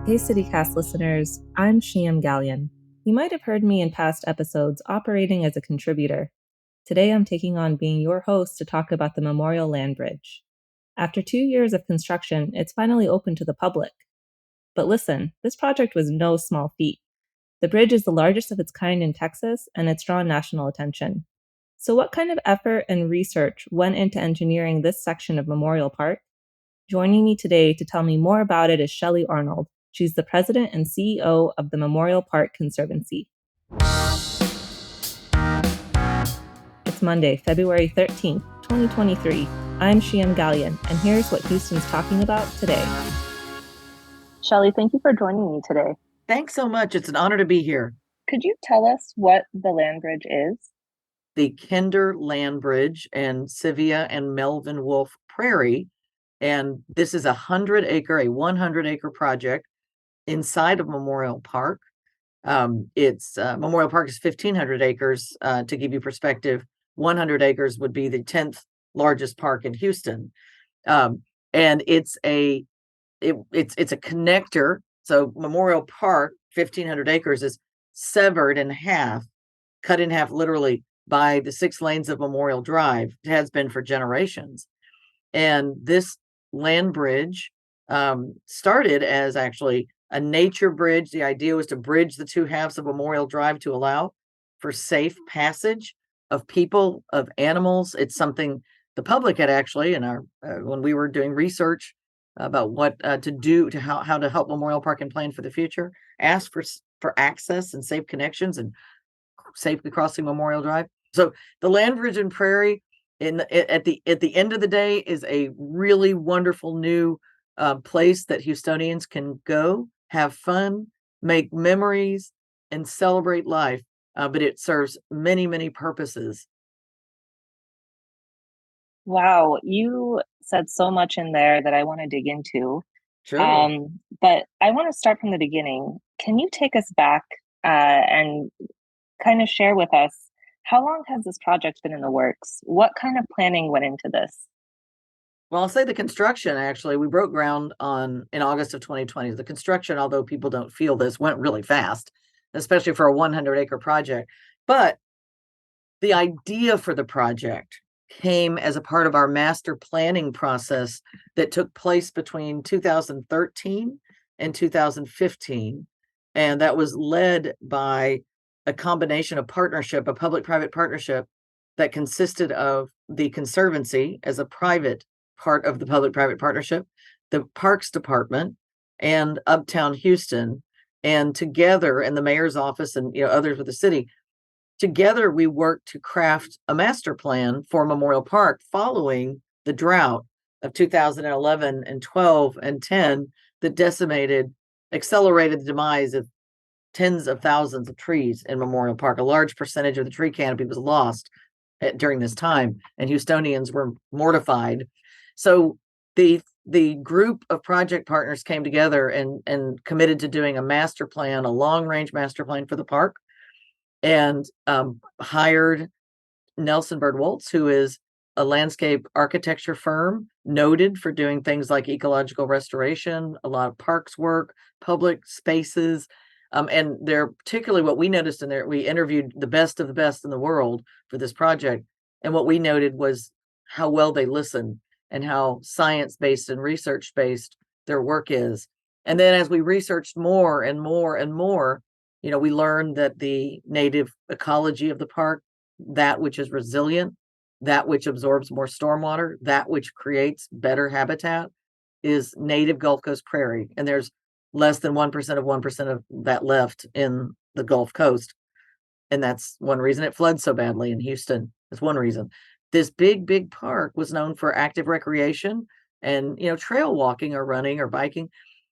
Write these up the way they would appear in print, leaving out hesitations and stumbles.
Hey CityCast listeners, I'm Shiam Gallion. You might have heard me in past episodes operating as a contributor. Today I'm taking on being your host to talk about the Memorial Land Bridge. After 2 years of construction, it's finally open to the public. But listen, this project was no small feat. The bridge is the largest of its kind in Texas, and it's drawn national attention. So what kind of effort and research went into engineering this section of Memorial Park? Joining me today to tell me more about it is Shelley Arnold. She's the president and CEO of the Memorial Park Conservancy. It's Monday, February 13th, 2023. I'm Shiam Gallion, and here's what Houston's talking about today. Shelley, thank you for joining me today. Thanks so much. It's an honor to be here. Could you tell us what the land bridge is? The Kinder Land Bridge and Sylvia and Melvin Wolf Prairie. And this is a 100-acre project inside of Memorial Park. Memorial Park is 1,500 acres. To give you perspective, 100 acres would be the 10th largest park in Houston. And it's a connector. So Memorial Park, 1,500 acres, is severed in half, cut in half literally by the 6 lanes of Memorial Drive. It has been for generations. And this land bridge started as actually a nature bridge. The idea was to bridge the 2 halves of Memorial Drive to allow for safe passage of people, of animals. It's something the public had actually, in our when we were doing research about what to do to how to help Memorial Park and plan for the future, asked for access and safe connections and safely crossing Memorial Drive. So the Land Bridge and Prairie, at the end of the day, is a really wonderful new place that Houstonians can go, have fun, make memories, and celebrate life. But it serves many, many purposes. Wow, you said so much in there that I want to dig into. Sure. But I want to start from the beginning. Can you take us back and kind of share with us how long has this project been in the works? What kind of planning went into this? Well, I'll say the construction, actually, we broke ground in August of 2020. The construction, although people don't feel this, went really fast, especially for a 100-acre project. But the idea for the project came as a part of our master planning process that took place between 2013 and 2015. And that was led by a combination of partnership, a public-private partnership that consisted of the Conservancy as a private part of the public-private partnership, the Parks Department, and Uptown Houston. And together, and the mayor's office and others with the city, together we worked to craft a master plan for Memorial Park following the drought of 2011 and 12 and 10 that accelerated the demise of tens of thousands of trees in Memorial Park. A large percentage of the tree canopy was lost during this time, and Houstonians were mortified. So the group of project partners came together and committed to doing a master plan, a long-range master plan for the park, and hired Nelson Bird Waltz, who is a landscape architecture firm noted for doing things like ecological restoration, a lot of parks work, public spaces. And they're particularly what we noticed in there, we interviewed the best of the best in the world for this project. And what we noted was how well they listen and how science-based and research-based their work is. And then as we researched more and more and more, we learned that the native ecology of the park, that which is resilient, that which absorbs more stormwater, that which creates better habitat, is native Gulf Coast prairie. And there's less than 1% of that left in the Gulf Coast. And that's one reason it floods so badly in Houston. That's one reason. This big park was known for active recreation and, trail walking or running or biking,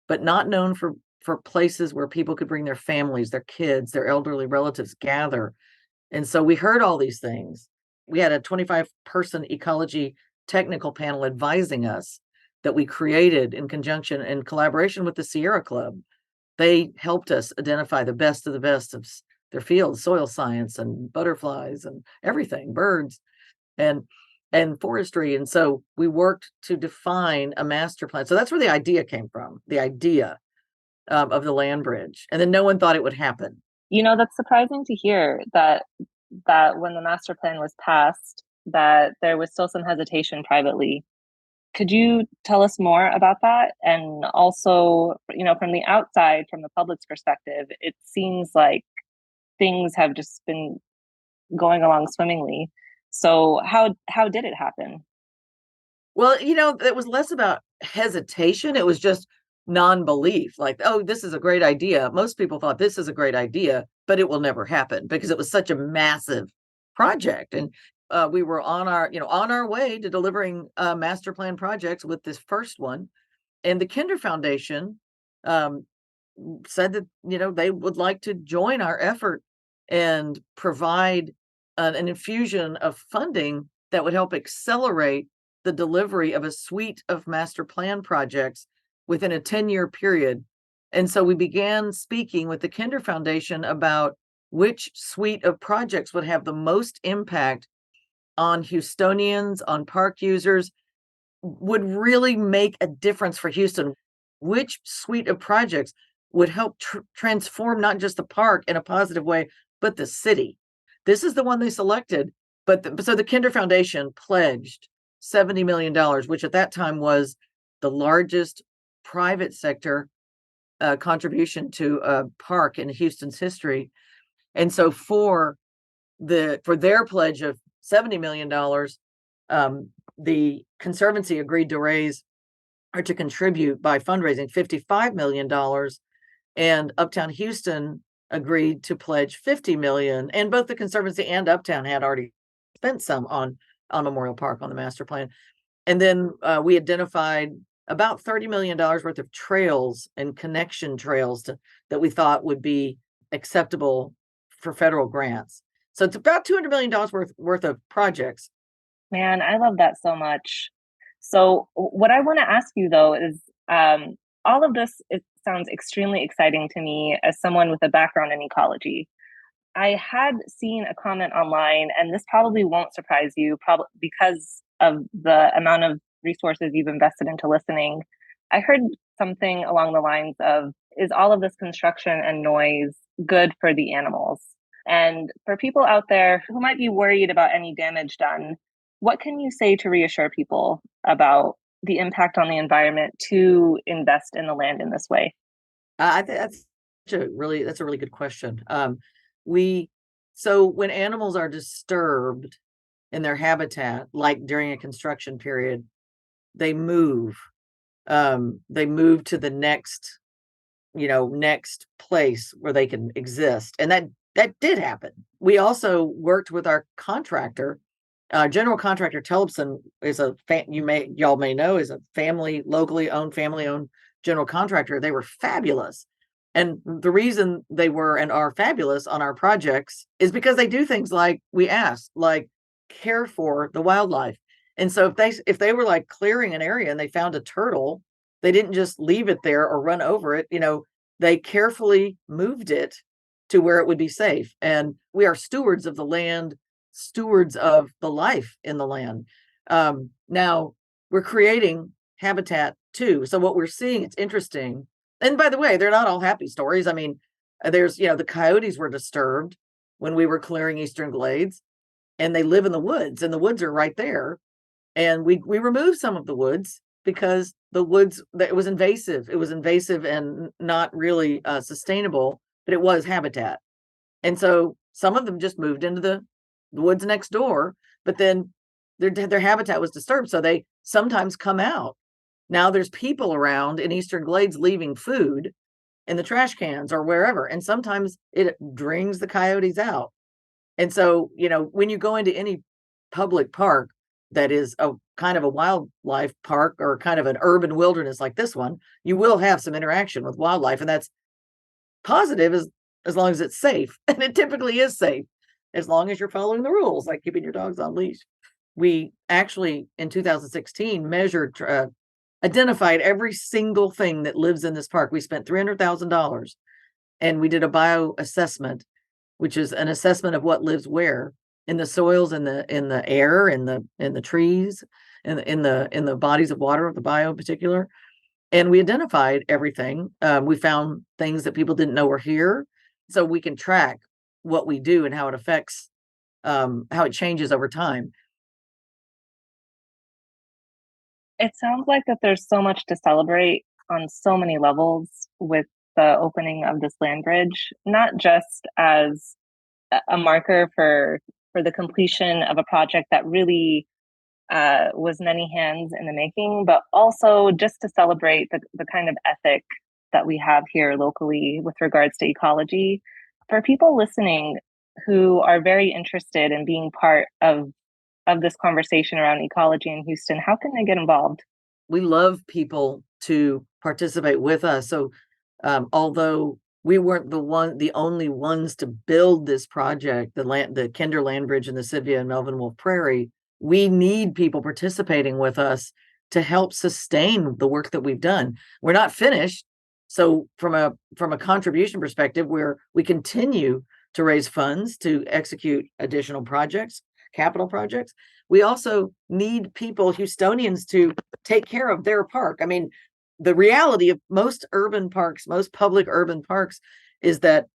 but not known for places where people could bring their families, their kids, their elderly relatives, gather. And so we heard all these things. We had a 25-person ecology technical panel advising us that we created in conjunction and collaboration with the Sierra Club. They helped us identify the best of their fields, soil science and butterflies and everything, birds and forestry. And so we worked to define a master plan. So that's where the idea came from, the idea. of the land bridge, and then no one thought it would happen. That's surprising to hear that when the master plan was passed, that there was still some hesitation privately. Could you tell us more about that? And also, from the outside, from the public's perspective, it seems like things have just been going along swimmingly. So how did it happen? Well, it was less about hesitation. It was just non-belief. Like, oh, this is a great idea. Most people thought this is a great idea, but it will never happen because it was such a massive project. And we were on our way to delivering master plan projects with this first one. And the Kinder Foundation um, said that they would like to join our effort and provide an infusion of funding that would help accelerate the delivery of a suite of master plan projects within a 10-year period. And so we began speaking with the Kinder Foundation about which suite of projects would have the most impact on Houstonians, on park users, would really make a difference for Houston. Which suite of projects would help transform not just the park in a positive way, but the city? This is the one they selected. So the Kinder Foundation pledged $70 million, which at that time was the largest private sector contribution to a park in Houston's history. And so for their pledge of $70 million, the Conservancy agreed to raise or to contribute by fundraising $55 million, and Uptown Houston agreed to pledge $50 million. And both the Conservancy and Uptown had already spent some on Memorial Park on the master plan. And then we identified about $30 million worth of trails and connection trails that we thought would be acceptable for federal grants. So it's about $200 million worth of projects. Man, I love that so much. So, what I want to ask you though is all of this, it sounds extremely exciting to me as someone with a background in ecology. I had seen a comment online, and this probably won't surprise you, probably because of the amount of resources you've invested into listening. I heard something along the lines of, is all of this construction and noise good for the animals? And for people out there who might be worried about any damage done, what can you say to reassure people about the impact on the environment to invest in the land in this way? I think that's a really good question. We so when animals are disturbed in their habitat, like during a construction period, they move. They move to the next place where they can exist, and that did happen. We also worked with our contractor. General contractor Telipson is y'all may know, is a locally owned, family owned general contractor. They were fabulous. And the reason they were and are fabulous on our projects is because they do things like we asked, like care for the wildlife. And so if they were like clearing an area and they found a turtle, they didn't just leave it there or run over it. They carefully moved it to where it would be safe. And we are stewards of the land, stewards of the life in the land. Now we're creating habitat too. So what we're seeing, it's interesting. And by the way, they're not all happy stories. I mean, there's, the coyotes were disturbed when we were clearing Eastern Glades, and they live in the woods, and the woods are right there. And we removed some of the woods because the woods, it was invasive. It was invasive and not really sustainable, but it was habitat. And so some of them just moved into the woods next door, but then their habitat was disturbed. So they sometimes come out. Now there's people around in Eastern Glades leaving food in the trash cans or wherever. And sometimes it brings the coyotes out. And so, when you go into any public park that is a kind of a wildlife park or kind of an urban wilderness like this one, you will have some interaction with wildlife. And that's positive as long as it's safe. And it typically is safe as long as you're following the rules, like keeping your dogs on leash. We actually, in 2016, identified every single thing that lives in this park. We spent $300,000 and we did a bioassessment, which is an assessment of what lives where in the soils, in the air, in the trees, in the bodies of water, the bio in particular. And we identified everything. We found things that people didn't know were here. So we can track what we do and how it affects, how it changes over time. It sounds like that there's so much to celebrate on so many levels with the opening of this land bridge, not just as a marker for the completion of a project that really was many hands in the making, but also just to celebrate the kind of ethic that we have here locally with regards to ecology. For people listening who are very interested in being part of this conversation around ecology in Houston, how can they get involved? We love people to participate with us. So, although we weren't the only ones to build this project, the Kinder Land Bridge in the Sylvia and Melvin Wolf Prairie, we need people participating with us to help sustain the work that we've done. We're not finished. So from a contribution perspective, we continue to raise funds to execute additional projects, capital projects. We also need people, Houstonians, to take care of their park. I mean, the reality of most urban parks, most public urban parks, is that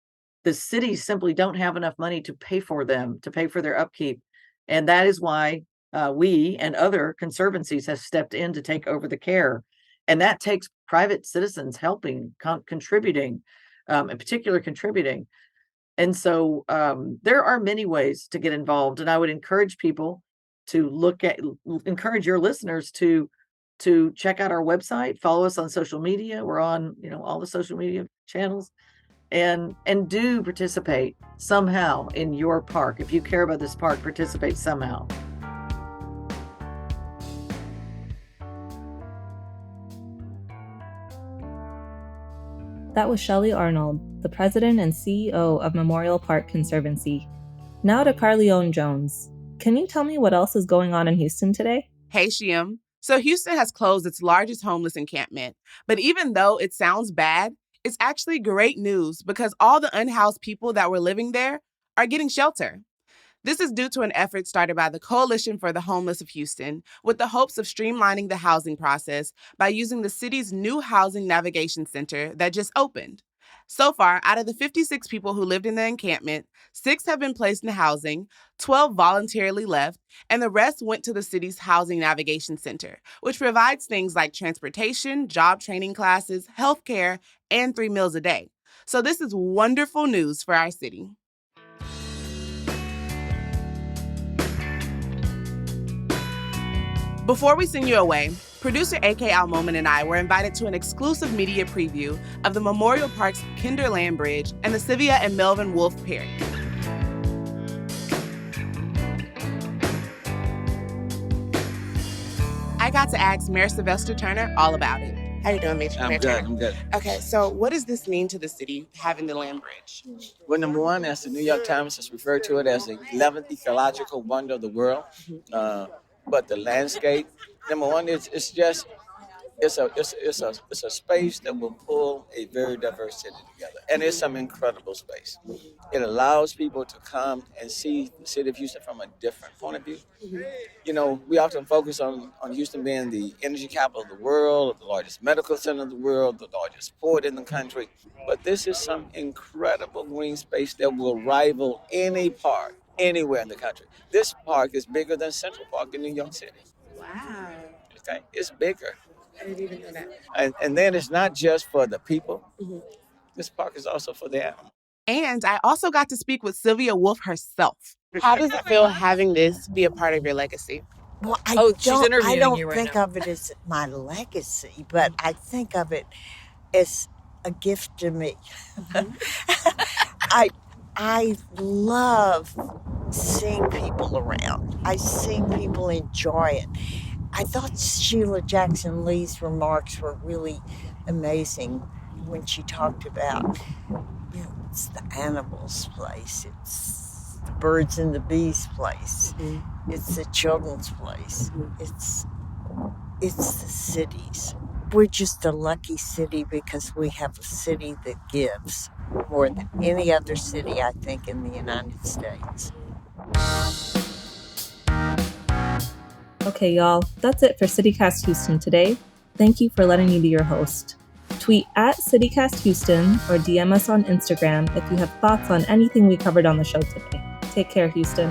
the cities simply don't have enough money to pay for them, to pay for their upkeep. And that is why we and other conservancies have stepped in to take over the care. And that takes private citizens helping, contributing, in particular contributing. And so there are many ways to get involved. And I would encourage people to encourage your listeners to check out our website, follow us on social media. We're on, all the social media channels, and do participate somehow in your park. If you care about this park, participate somehow. That was Shelley Arnold, the president and CEO of Memorial Park Conservancy. Now to Carleone Jones. Can you tell me what else is going on in Houston today? Hey, Shim. So Houston has closed its largest homeless encampment. But even though it sounds bad, it's actually great news because all the unhoused people that were living there are getting shelter. This is due to an effort started by the Coalition for the Homeless of Houston with the hopes of streamlining the housing process by using the city's new housing navigation center that just opened. So far, out of the 56 people who lived in the encampment, 6 have been placed in housing, 12 voluntarily left, and the rest went to the city's housing navigation center, which provides things like transportation, job training classes, healthcare, and 3 meals a day. So this is wonderful news for our city. Before we send you away, producer AK Almoman and I were invited to an exclusive media preview of the Memorial Park's Kinder Land Bridge and the Sylvia and Melvin Wolf Prairie. I got to ask Mayor Sylvester Turner all about it. How you doing, Mayor Turner? I'm good. Okay, so what does this mean to the city, having the land bridge? Well, number one, as the New York Times has referred to it as the 11th ecological wonder of the world. But the landscape, number one, it's a space that will pull a very diverse city together, and it's some incredible space. It allows people to come and see the city of Houston from a different point of view. We often focus on Houston being the energy capital of the world, the largest medical center of the world, the largest port in the country. But this is some incredible green space that will rival any park anywhere in the country. This park is bigger than Central Park in New York City. Wow. Okay, it's bigger. I didn't even know that. And then it's not just for the people. This park is also for the animals. And I also got to speak with Sylvia Wolf herself. How does it feel having this be a part of your legacy? Well, she's interviewing I don't you right think now. of it as my legacy, but I think of it as a gift to me. I love seeing people around. I see people enjoy it. I thought Sheila Jackson Lee's remarks were really amazing when she talked about, it's the animals' place, it's the birds and the bees' place, it's the children's place, it's the cities. We're just a lucky city because we have a city that gives more than any other city, I think, in the United States. Okay, y'all, that's it for CityCast Houston today. Thank you for letting me be your host. Tweet at CityCastHouston or DM us on Instagram if you have thoughts on anything we covered on the show today. Take care, Houston.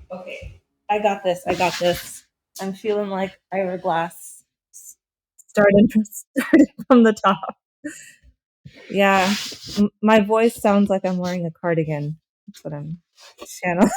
Okay, I got this. I'm feeling like Ira Glass. Started from the top. Yeah, my voice sounds like I'm wearing a cardigan. That's what I'm channeling.